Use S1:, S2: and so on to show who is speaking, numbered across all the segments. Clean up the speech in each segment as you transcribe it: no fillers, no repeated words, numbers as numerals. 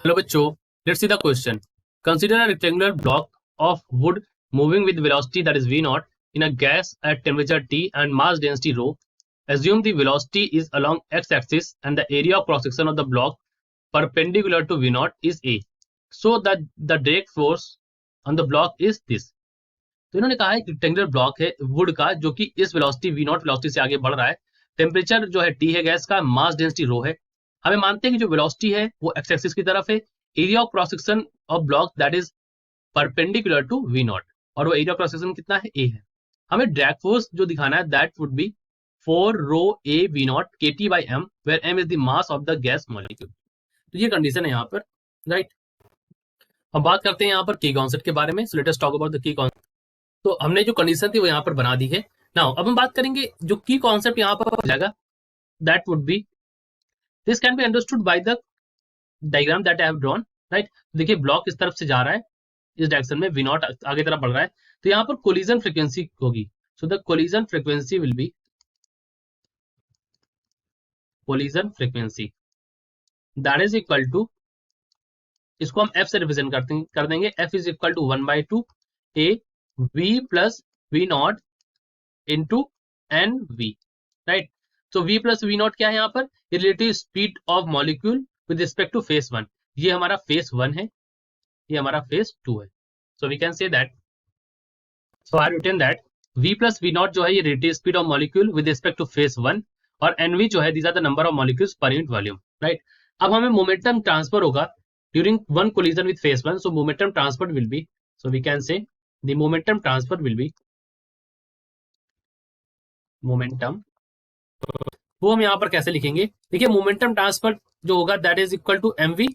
S1: Hello bachcho, let's see the question. Consider a rectangular block of wood moving with velocity that is v0 in a gas at temperature T and mass density rho. Assume the velocity is along x-axis and the area of cross-section of the block perpendicular to v0 is A. So that the direct force on the block is this. तो इन्होंने कहा है rectangular block है would का जो कि इस velocity v0 velocity से आगे बढ़ रहा है, टेम्परेचर जो है T है गैस का, मास डेंसिटी रो है। हमें मानते हैं कि जो वेलोसिटी है वो एक्स एक्सिस की तरफ है, area of cross section of block that is perpendicular to v0 और वो एरिया ऑफ क्रॉस सेक्शन कितना है A है। हमें ड्रैग फोर्स जो दिखाना है that would be 4 rho A v0 kT by m where m is the mass of the gas molecule। तो ये कंडीशन है यहाँ पर, राइट। अब बात करते हैं यहाँ पर की कॉन्सेप्ट के बारे में। So let us talk about the key concept. तो हमने जो कंडीशन थी वो यहाँ पर बना दी है। नाउ अब हम बात करेंगे जो की कॉन्सेप्ट यहाँ पर हो जाएगा that would B this can be understood by the diagram that I have drawn, right. देखिए ब्लॉक इस तरफ से जा रहा है, इस डायरेक्शन में v0 आगे तरफ बढ़ रहा है, तो यहाँ पर कोलिजन फ्रीक्वेंसी होगी। So the collision frequency will be collision frequency that is equal to, इसको हम f से रिप्रेजेंट कर देंगे, f is equal to 1/2 a v plus v0 into n v, right. तो v प्लस v0 क्या है यहाँ पर, relative speed of molecule with respect to face 1। ये हमारा फेस 1 है, ये हमारा फेस 2 है। So we can say that, so I written that v plus v0 जो है ये relative speed of molecule with respect to face 1 और nv जो है these are the number of molecules per unit volume, right. अब हमें momentum transfer होगा during one collision with face 1। So momentum transfer will be, so we can say the momentum transfer will be momentum, वो हम यहाँ पर कैसे लिखेंगे, देखिए मोमेंटम ट्रांसफर जो होगा that is equal to mv।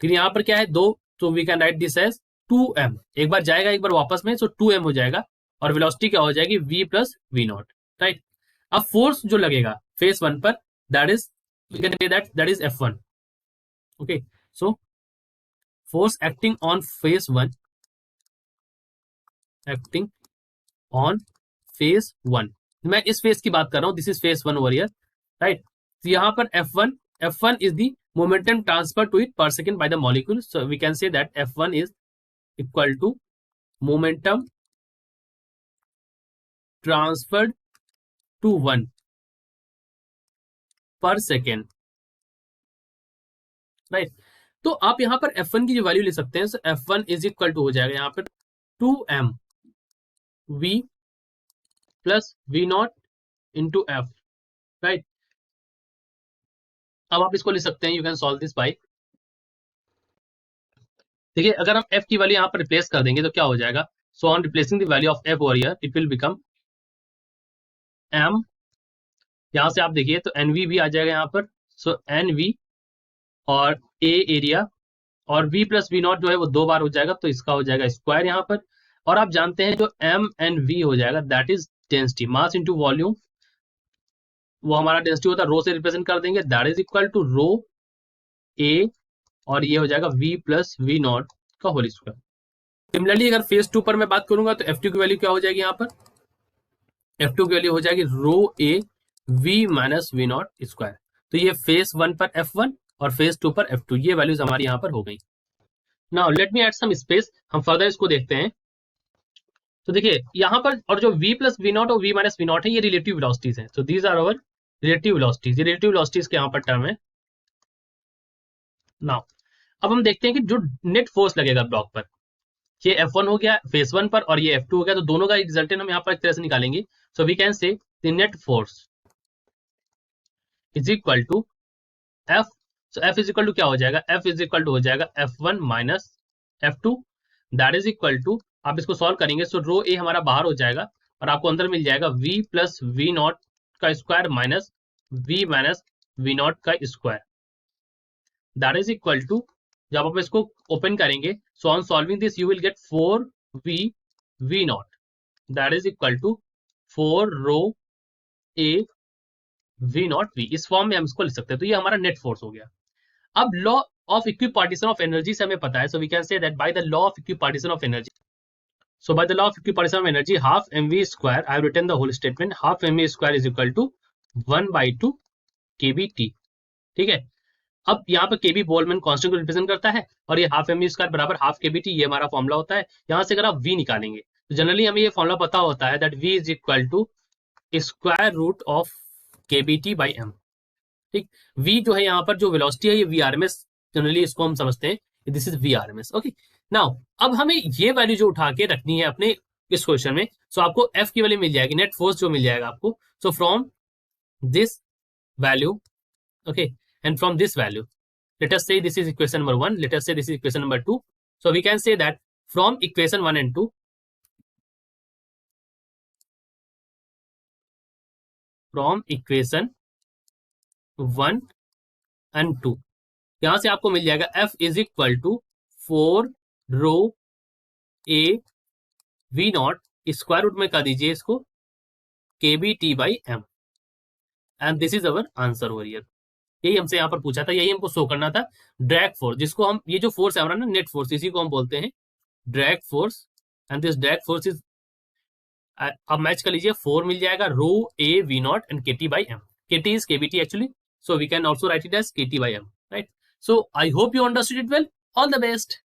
S1: फिर यहाँ पर क्या है 2, तो we can write this as 2m, एक बार जाएगा एक बार वापस में, सो 2m हो जाएगा और वेलोसिटी क्या हो जाएगी v प्लस v0, राइट। अब फोर्स जो लगेगा फेस 1 पर that is we can say that is f1, okay. So force acting on face 1, acting on face 1, मैं इस फेस की बात कर रहा हूं, this is face 1 over here, right. तो यहाँ पर f1 is the momentum transfer to it per second by the molecule. So we can say that f1 is equal to momentum transferred to 1 per second, right. तो आप यहाँ पर f1 की जो value ले सकते हैं, सो f1 इज इक्वल टू हो जाएगा यहाँ पर 2m v plus v0 into f, right. अब आप इसको ले सकते हैं, you can solve this by, देखिए अगर हम f की वैल्यू यहाँ पर रिप्लेस कर देंगे तो क्या हो जाएगा, so on replacing the value of f over here it will become m, यहाँ से आप देखिए तो nv भी आ जाएगा यहाँ पर, सो nv और a एरिया और v प्लस v0 जो है वो 2 बार हो जाएगा, तो इसका हो जाएगा स्क्वायर यहाँ पर। और आप जानते हैं जो m एंड v हो जाएगा that is density, mass into volume, वो हमारा डेंसिटी होता है, रो से रिप्रेजेंट कर देंगे, that is equal to rho a और ये हो जाएगा v प्लस v0 का होल स्क्वायर। सिमिलरली अगर फेस 2 पर मैं बात करूंगा तो f2 की वैल्यू क्या हो जाएगी यहाँ पर, f2 की वैल्यू हो जाएगी रो a v minus v0 square. तो ये फेस 1 पर f1 और फेस 2 पर f2, ये वैल्यूज हमारी यहाँ पर हो गई। Now let me add some space, हम फर्दर इसको देखते हैं। तो देखिए यहाँ पर और जो v प्लस v0 और v माइनस v0 है ये रिलेटिव वेलोसिटीज हैं, so these are our relative velocities, ये रिलेटिव वेलोसिटीज के यहाँ पर टर्म है। नाउ अब हम देखते हैं कि जो नेट फोर्स लगेगा ब्लॉक पर, ये f1 हो गया फेस 1 पर और ये f2 हो गया, तो दोनों का रिजल्टेंट हम यहाँ पर एक तरह से निकालेंगे। So we can say the net force is equal to f, so f is equal to क्या हो जाएगा, f इज इक्वल टू हो जाएगा f1 minus f2 that is equal to, आप इसको सॉल्व करेंगे सो रो a हमारा बाहर हो जाएगा और आपको अंदर मिल जाएगा v प्लस v0 का square minus v minus v0 का square that is equal to, जब आप इसको ओपन करेंगे so on solving this you will get 4v v0 that is equal to 4 rho a v0 v, इस form में हम इसको लिख सकते हैं। तो ये हमारा नेट फोर्स हो गया। अब law of equipartition of energy से हमें पता है, so we can say that by the law of equipartition of energy, so by the law of equipartition of energy half mv square, I have written the whole statement, half mv square is equal to 1/2 kbt, ठीक है। अब यहाँ पे केबी Boltzmann constant को represent करता है और ये हाफ एम स्क्वायर बराबर हाफ केबीटी, ये हमारा फॉर्मुला होता है। यहाँ से अगर आप वी निकालेंगे तो जनरली हमें ये फॉर्मुला पता होता है that v is equal to square root of kBT by m. ठीक, वी जो है यहाँ पर जो वेलोसिटी है ये v r m s, generally इसको हम समझते हैं this is v r m s. Okay, now अब हमें ये वैल्यू जो उठा के रखनी है अपने इस क्वेश्चन में, सो आपको एफ की वैल्यू मिल जाएगी, नेट फोर्स जो मिल जाएगा आपको। So from this value, okay, and from this value, let us say this is equation number 1, let us say this is equation number 2, so we can say that from equation 1 and 2, from equation 1 and 2, यहां से आपको मिल जाएगा f is equal to 4 rho a v naught, square root में कर दीजिए इसको kbt by m, and this is our answer over here. यही हमसे यहाँ पर पूछा था, यही हमको शो करना था। ड्रैग फोर्स, जिसको हम, ये जो फोर्स है हमारा ना नेट फोर्स, इसी को हम बोलते हैं drag force, and this drag force is, अब मैच कर लीजिए, 4 मिल जाएगा rho A V naught and K T by M, K T is KBT actually, so we can also write it as K T by M, right. So I hope you understood it well, all the best.